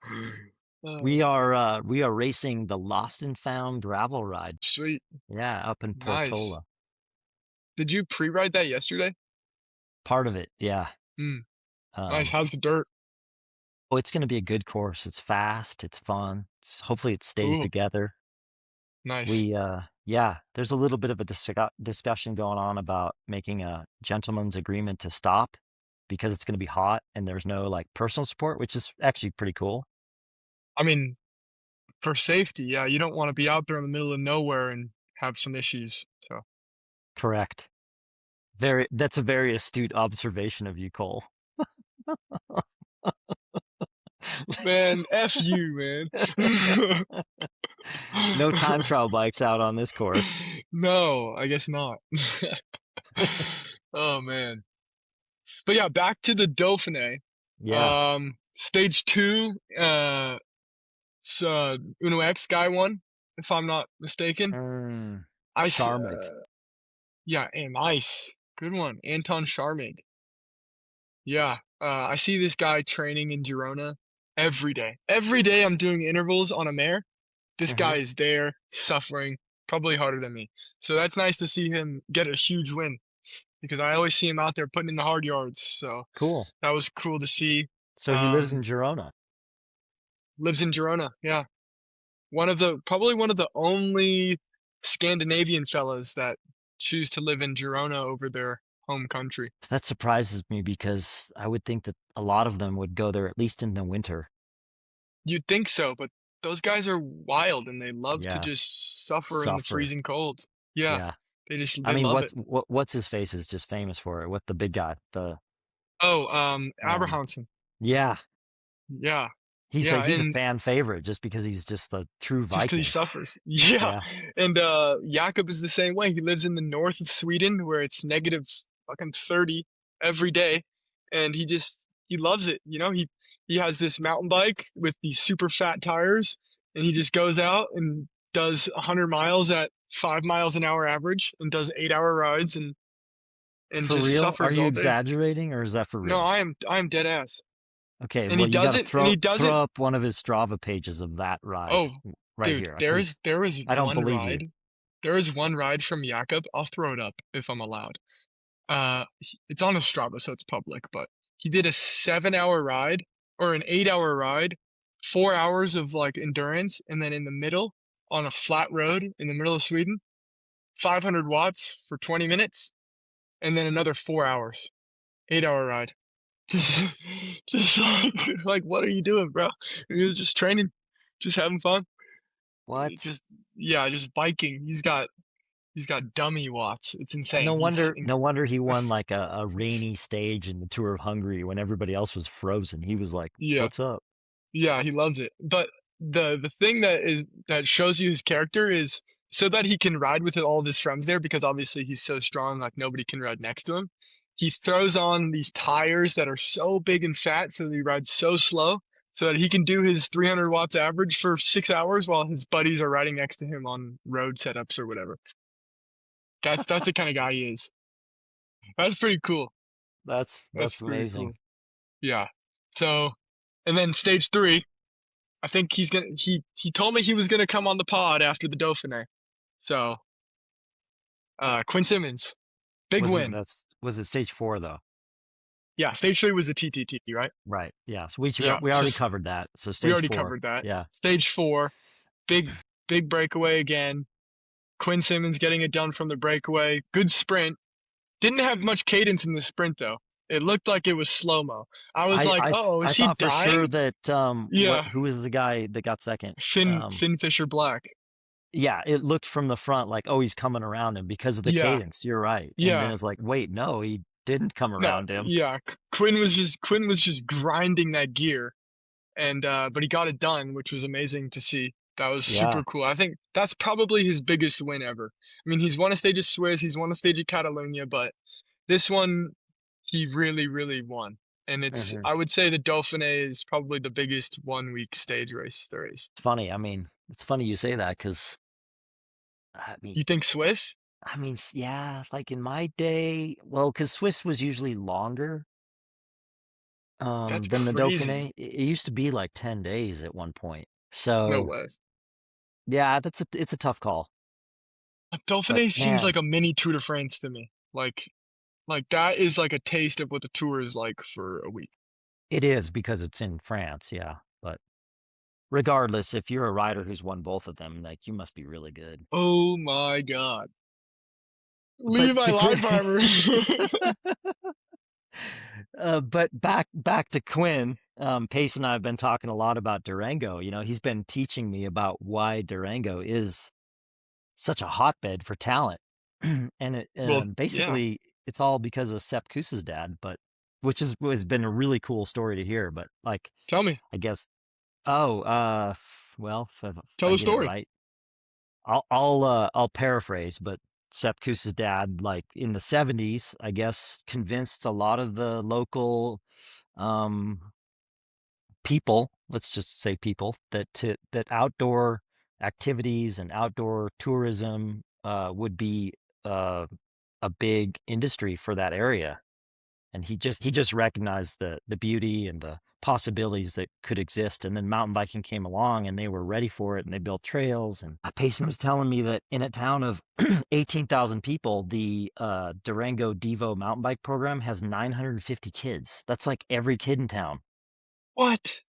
We Oh, are uh we are racing the Lost and Found gravel ride. sweet, Yeah, up in nice. Portola. Did you pre-ride that yesterday? Part of it, yeah. Hmm, nice. Um How's the dirt? oh, it's gonna be a good course. It's fast, it's fun. Hopefully it stays Cool, together. nice. Yeah, there's a little bit of a discussion going on about making a gentleman's agreement to stop because it's gonna be hot and there's no like personal support, which is actually pretty cool. I mean, for safety, yeah, you don't want to be out there in the middle of nowhere and have some issues. So, Correct. That's a very astute observation of you, Cole. man, F you, man. No time trial bikes out on this course. No, I guess not. Oh man. But yeah, back to the Dauphiné. Yeah. Stage two, Uno X guy won, if I'm not mistaken. I s- Charmig. uh, yeah, and nice, good one, Anton Charmig. Yeah, I see this guy training in Girona every day. Every day I'm doing intervals on a mare. This Hmm. guy is there suffering, probably harder than me. So that's nice to see him get a huge win because I always see him out there putting in the hard yards. So Cool. that was cool to see. So he lives Um, in Girona. lives in Girona. Yeah, probably one of the only Scandinavian fellas that choose to live in Girona over their home country. That surprises me because I would think that a lot of them would go there at least in the winter. You'd think so, but those guys are wild and they love to Yeah. just suffer in the Suffer. freezing cold. Yeah, Yeah. I they mean, love it. what's his face is just famous for it. What the big guy? Oh, Um Abrahamsen. yeah. Yeah, He's a yeah, he's a and fan favorite just because he's just a true just 'cause he Viking. suffers. Yeah, Yeah. and, Jakob is the same way. He lives in the north of Sweden where it's negative fucking 30 every day, and he loves it, you know? He has this mountain bike with these super fat tires, and he just goes out and does 100 miles at 5 miles an hour average and does 8-hour rides and For just real? Are suffers you all day. exaggerating or is that for No, real? I am dead ass. Okay, And he well you got does to it, and he does it. throw up one of his Strava pages of that ride Oh, right dude, here because there is I don't one believe you. ride. There is one ride from Jakob. I'll throw it up if I'm allowed. It's on a Strava, so it's public, but he did a 7-hour ride or an 8-hour ride, 4 hours of like endurance, and then in the middle on a flat road in the middle of Sweden, 500 watts for 20 minutes, and then another 4 hours, 8-hour ride. Just, just like, what are you doing, bro? He was just training, just having fun. What? Just, yeah, just biking. He's got dummy watts. It's No insane. wonder no wonder he won like a rainy stage in the Tour of Hungary when everybody else was frozen. He was like, Yeah. "What's up?" Yeah, he loves it. But the thing that shows you his character is so that he can ride with all of his friends there because obviously he's so strong, like nobody can ride next to him. He throws on these tires that are so big and fat so that he rides so slow so that he can do his 300 watts average for 6 hours while his buddies are riding next to him on road setups or whatever. That's the kind of guy he is. That's pretty cool. That's That's pretty cool. amazing. Yeah. So, and then stage three, I think he told me he was gonna come on the pod after the Dauphiné. So, Quinn Simmons, big win. Was it stage 4 though? Yeah, stage three was the TTT, right? Right. Yeah. So Yeah, we so already covered that. So we stage already 4. covered that. Yeah. Stage four, big big breakaway again. Quinn Simmons getting it done from the breakaway. Good sprint. Didn't have much cadence in the sprint though. It looked like it was slow mo. I was like, oh, I is he thought for sure dying? that Yeah, who was the guy that got second? Finn Fisher Black. Yeah, it looked from the front like, oh, he's coming around him because of the Yeah, cadence. You're right. And then yeah. it's like, wait, no, he didn't come No, around him. yeah. Quinn was just grinding that gear, and but he got it done, which was amazing to see. That was Yeah. super cool. I think that's probably his biggest win ever. I mean, he's won a stage of Swiss, he's won a stage of Catalonia, but this one he really, really won. And Hmm. I would say the Dauphiné is probably the biggest 1 week stage race there is. It's funny. I mean, it's funny you say that because I mean, You think Swiss? yeah, like in my day, well, because Swiss was usually longer That's than the crazy. Dauphiné. It used to be like 10 days at one point. No So way. yeah, it's a tough call. But Dauphiné seems man, like a mini Tour de France to me. Like that is like a taste of what the tour is like for a week. it is because it's in France, yeah. But regardless, if you're a rider who's won both of them, like you must be really good. Oh my god. But Leave my to life armor. but back to Quinn. Pace and I have been talking a lot about Durango. You know, he's been teaching me about why Durango is such a hotbed for talent, and Well, yeah. basically it's all because of Sepp Kuss's dad. But which has been a really cool story to hear. But like, Tell me. I guess, oh, well, if Tell I the get it story. right, I'll paraphrase, but Sepp Kuss's dad, like in the 70s, I guess, convinced a lot of the local um, people, let's just say people, that outdoor activities and outdoor tourism would be uh, a big industry for that area. And he just recognized the beauty and the possibilities that could exist. And then mountain biking came along and they were ready for it and they built trails. And Payson was telling me that in a town of 18,000 people, the Durango Devo mountain bike program has 950 kids. That's like every kid in town. What?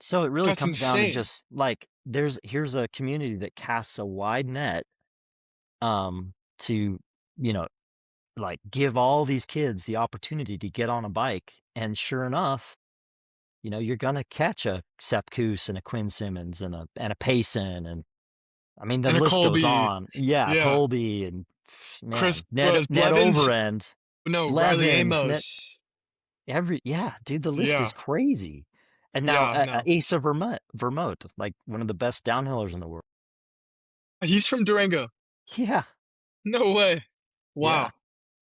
So it really That's comes down to insane. just like here's a community that casts a wide net to you know like give all these kids the opportunity to get on a bike, and sure enough, you're gonna catch a Sepp Kuss and a Quinn Simmons and a Payson, and I mean the And a list goes Colby. on. Yeah, Yeah. Colby and Chris man, was Net Blevins. Overend, No, Riley Blevins, Net Amos. yeah, dude, the list is Yeah. crazy. And now Yeah, no. Asa Vermont, like one of the best downhillers in the world. He's from Durango. Yeah, No way. yeah. Wow.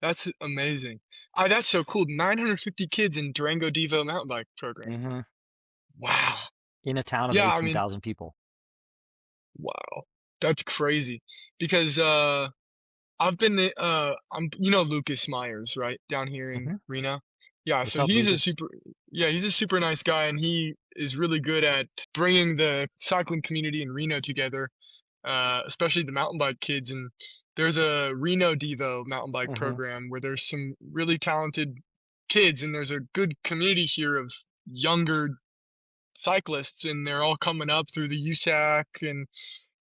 That's amazing. That's so cool. 950 kids in Durango Devo mountain bike program. Hmm. Wow. In a town of Yeah, I mean, 18,000 people. wow. That's crazy because I've been I'm Lucas Myers, right? Down here in Hmm. Reno. Yeah, What's so up, he's a Lucas? super yeah, he's a super nice guy and he is really good at bringing the cycling community in Reno together, especially the mountain bike kids. And there's a Reno Devo mountain bike Hmm. program where there's some really talented kids, and there's a good community here of younger cyclists, and they're all coming up through the USAC, and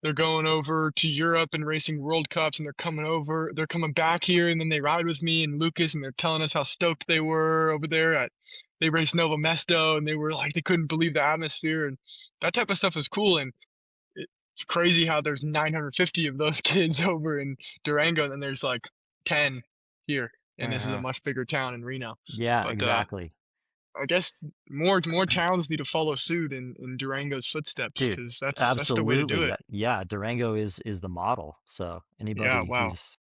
they're going over to Europe and racing World Cups, and they're coming back here, and then they ride with me and Lucas, and they're telling us how stoked they were over there at they raced Nova Mesto, and they were like they couldn't believe the atmosphere, and that type of stuff is cool. And it's crazy how there's 950 of those kids over in Durango, and then there's like 10 here, and this is a Uh-huh. much bigger town in Reno. Yeah, But exactly. I guess more towns need to follow suit in Durango's footsteps Dude, because that's the way to do absolutely. it. Yeah, Durango is the model. So Yeah, anybody wow. who's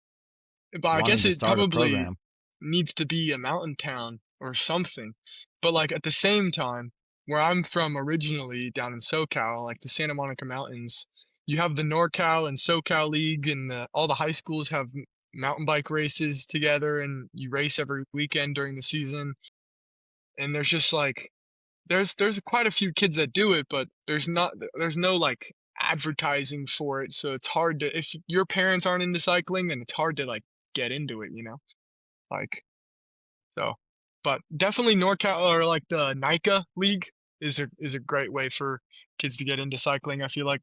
But I wanting guess to it start a probably program. needs to be a mountain town or something. But like at the same time, where I'm from originally down in SoCal, like the Santa Monica Mountains, you have the NorCal and SoCal League, and all the high schools have mountain bike races together, and you race every weekend during the season. And there's just like there's quite a few kids that do it, but there's no like advertising for it, so it's hard to if your parents aren't into cycling, then it's hard to like get into it, you know? Like so, but definitely NorCal or like the NICA league is a great way for kids to get into cycling, I feel like.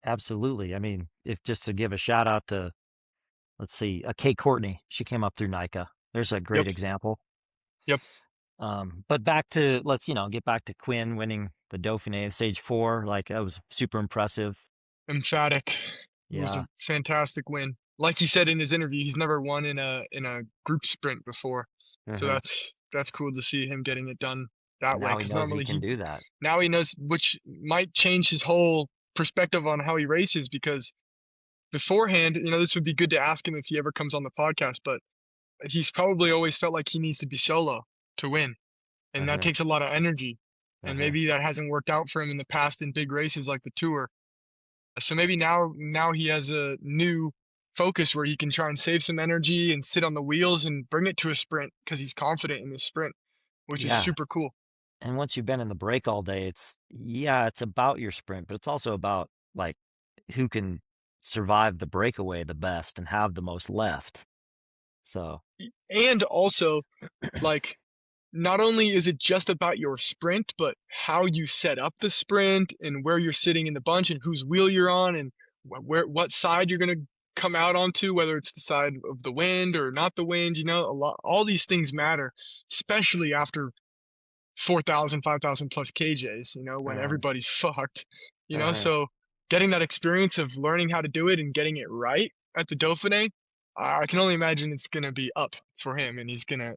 Absolutely. I mean, if just to give a shout out to, let's see, Kate Courtney, she came up through NICA. There's a great Yep, example. yep, But back to, let's, get back to Quinn winning the Dauphiné in stage 4. Like, that was super impressive. emphatic. It was a Yeah. fantastic win. Like he said in his interview, he's never won in a group sprint before. So Hmm. that's cool to see him getting it done that way. Now he Because knows he normally can do that. now he knows, which might change his whole perspective on how he races, because beforehand, this would be good to ask him if he ever comes on the podcast, but he's probably always felt like he needs to be solo to win, and that Hmm. takes a lot of energy, and Hmm. maybe that hasn't worked out for him in the past in big races like the Tour. So maybe now he has a new focus where he can try and save some energy and sit on the wheels and bring it to a sprint because he's confident in the sprint, which is Yeah. super cool. And once you've been in the break all day, it's about your sprint, but it's also about like who can survive the breakaway the best and have the most left. So, And also, like, not only is it just about your sprint, but how you set up the sprint and where you're sitting in the bunch and whose wheel you're on and what side you're gonna come out onto, whether it's the side of the wind or not the wind. A lot, all these things matter, especially after 4,000, 5,000 plus KJs. When uh-huh, everybody's fucked. uh-huh. So getting that experience of learning how to do it and getting it right at the Dauphiné, I can only imagine it's gonna be up for him, and he's gonna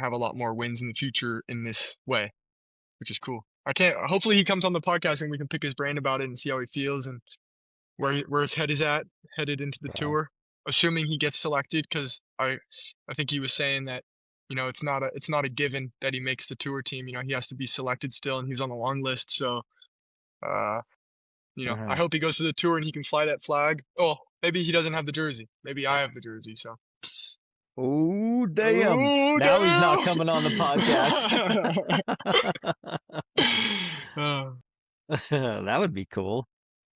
have a lot more wins in the future in this way, which is cool. I can't. Hopefully, he comes on the podcast and we can pick his brain about it and see how he feels and where his head is at headed into the Yeah. tour, assuming he gets selected. Because I think he was saying that it's not a given that he makes the tour team. He has to be selected still, and he's on the long list. So uh, I Uh-huh. hope he goes to the tour and he can fly that flag. Oh, maybe he doesn't have the jersey. Maybe I have the jersey. So. Oh, damn. Oh Now he's not damn! coming on the podcast. Uh, That would be cool.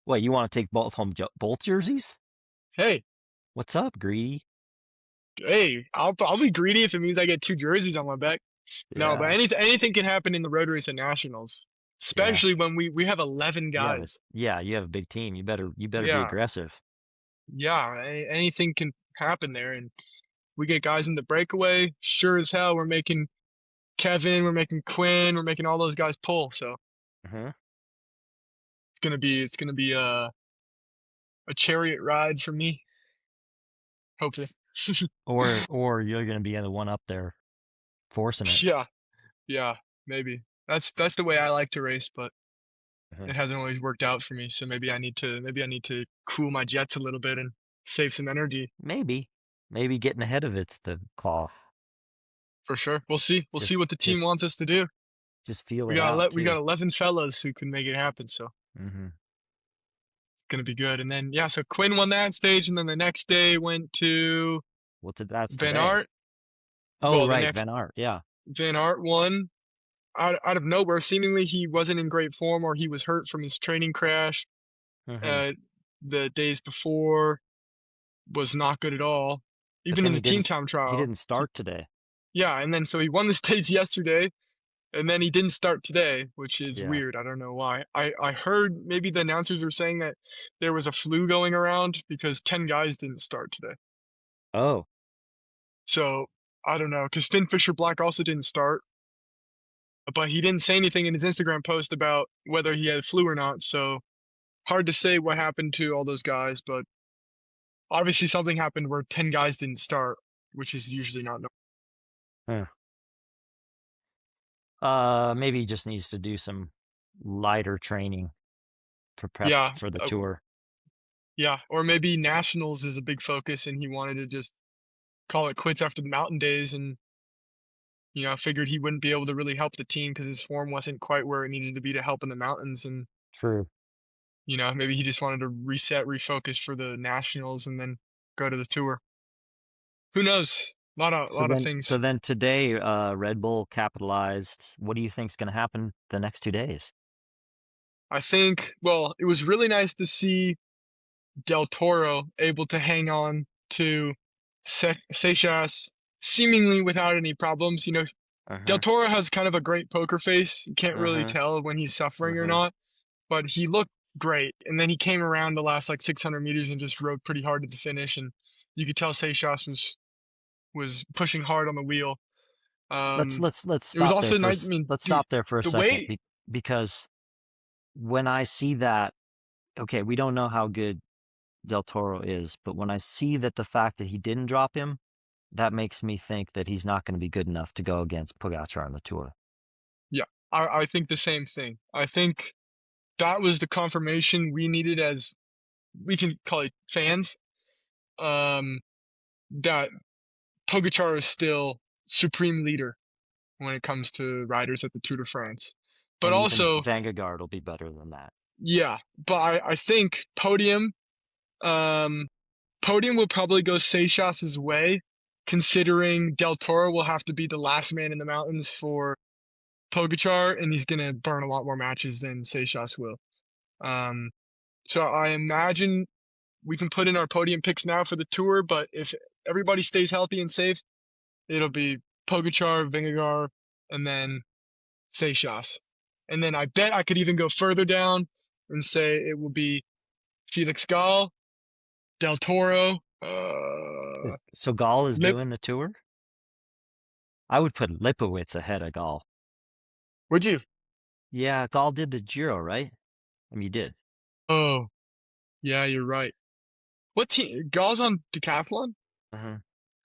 What, you want to take both home both jerseys? hey, What's up, Greedy? hey, I'll be greedy if it means I get two jerseys on my back. No, but Yeah. anything can happen in the road race at nationals, Yeah. especially when we have 11 guys. You have a big team. You better be Yeah, aggressive. yeah, anything can happen there, and we get guys in the breakaway. Sure as hell, we're making Kevin, we're making Quinn, we're making all those guys pull. So Uh-huh. it's gonna be a chariot ride for me, hopefully. Or you're gonna be the one up there forcing it. Yeah, yeah, maybe. That's the way I like to race, but Uh-huh. it hasn't always worked out for me. So maybe I need to cool my jets a little bit and save some energy Maybe. Maybe getting ahead of it's the call. for sure. We'll see. We'll see Just what the team just wants us to do. just feel We it got out we got too. 11 fellas who can make it happen. So Hmm. gonna be good. And then yeah, so Quinn won that stage, and then the next day went to That's Van today. Aert. Oh, Well, the right, next Van Aert. Yeah. Van Aert won out of nowhere. Seemingly he wasn't in great form, or he was hurt from his training crash Hmm. uh, the days before. Was not good at all. But Even then in the team time he trial, didn't start today. yeah. And then so he won the stage yesterday, and then he didn't start today, which is Yeah. weird. I don't know why. I heard maybe the announcers were saying that there was a flu going around because 10 guys didn't start today. Oh, So I don't know, because Finn Fisher Black also didn't start, but he didn't say anything in his Instagram post about whether he had flu or not. So hard to say what happened to all those guys, but obviously something happened where 10 guys didn't start, which is usually not. huh. Maybe he just needs to do some lighter training for prep Yeah, for the tour. yeah, or maybe nationals is a big focus, and he wanted to just call it quits after the mountain days, and figured he wouldn't be able to really help the team because his form wasn't quite where it needed to be to help in the mountains, and True. maybe he just wanted to reset, refocus for the nationals, and then go to the tour. Who knows? Lot of So things. then today, Red Bull capitalized. What do you think's going to happen the next 2 days? I think. Well, it was really nice to see Del Toro able to hang on to Seixas seemingly without any problems. Del Uh-huh. Toro has kind of a great poker face. You can't really Uh-huh. tell when he's suffering or Uh-huh. not, but he looked great. And then he came around the last like 600 meters and just rode pretty hard to the finish. And you could tell Seixas was pushing hard on the wheel. Let's It was stop there also for nice. I mean, let's dude, stop there for a the second way. because when I see that, okay, we don't know how good Del Toro is, but when I see that the fact that he didn't drop him, that makes me think that he's not going to be good enough to go against Pogacar on the tour. Yeah, I think the same thing. I think that was the confirmation we needed, as we can call it fans. Um, that Pogacar is still supreme leader when it comes to riders at the Tour de France. But And even also, Vanguard will be better than that. yeah, but I think um, podium will probably go Seixas's way, considering Del Toro will have to be the last man in the mountains for Pogacar, and he's gonna burn a lot more matches than Seixas will. Um, so I imagine we can put in our podium picks now for the tour, but if everybody stays healthy and safe, it'll be Pogacar, Vingegaard, and then Seixas. And then I bet I could even go further down and say it will be Felix Gall, Del Toro. So Gall is Lip. doing the tour? I would put Lipowitz ahead of Gall. Would you? Yeah, Gall did the Giro, right? I mean, you did. Oh, yeah, you're right. What team? Gall's on decathlon. Uh-huh.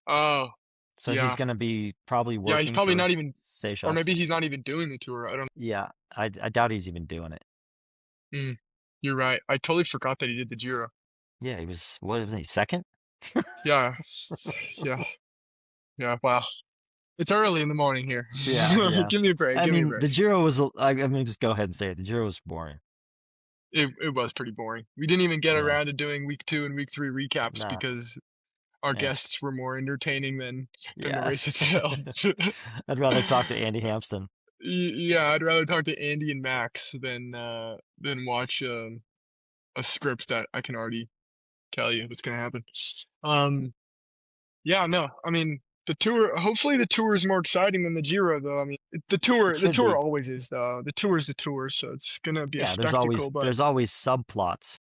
Oh, So he's yeah, going to be probably yeah. He's working probably for not even, or Seixas. maybe he's not even doing the tour. I don't. Yeah, I doubt he's even doing it. You're right. I totally forgot that he did the Giro. Yeah, he was, what was he, second? Yeah, yeah, yeah. Wow, it's early in the morning here. Yeah, yeah. Give me a break. I Give me a mean, break. the Giro was, I mean, just go ahead and say it. The Giro was boring. It was pretty boring. We didn't even get Yeah, around to doing week 2 and week 3 recaps nah, because our yeah, guests were more entertaining than the yeah. race itself. I'd rather talk to Andy Hampston. Yeah, I'd rather talk to Andy and Max than watch a script that I can already tell you what's gonna happen. Um, yeah, no, I mean the tour. Hopefully, the tour is more exciting than the Giro, though. I mean, It the should tour be. always is, though. The tour is the tour, so it's gonna be a Yeah, spectacle. But there's always subplots.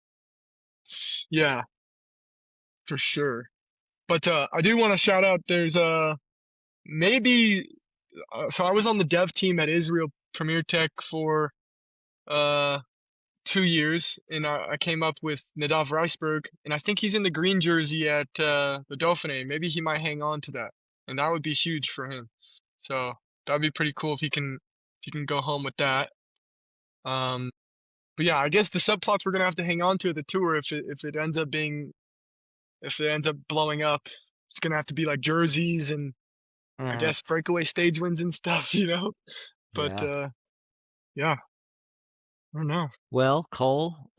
yeah, for sure. But I do want to shout out. There's maybe so I was on the dev team at Israel Premier Tech for uh 2 years, and I came up with Nadav Reisberg, and I think he's in the green jersey at the Dauphine. Maybe he might hang on to that, and that would be huge for him. So that'd be pretty cool if he can go home with that. Um, but yeah, I guess the subplots we're gonna have to hang on to at the tour if it ends up being if it ends up blowing up, it's gonna have to be like jerseys and I Uh, guess breakaway stage wins and stuff. But yeah. yeah, I don't know. Well, Cole,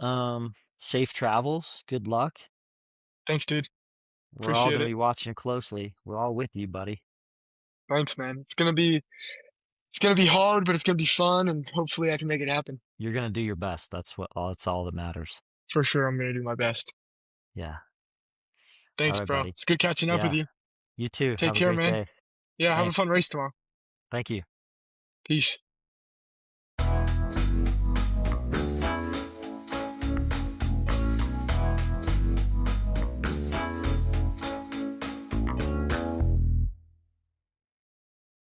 Safe travels. Good luck. Thanks, dude. We're all Appreciate gonna it. be watching closely. We're all with you, buddy. Thanks, man. It's gonna be hard, but it's gonna be fun, and hopefully I can make it happen. You're gonna do your best. That's all that matters. For sure, I'm gonna do my best. Yeah. All Thanks, right, bro. buddy. It's good catching up with Yeah. you. You too. Take Have a care, great man. day. Yeah, have a fun Thanks. race tomorrow. Thank you. Peace.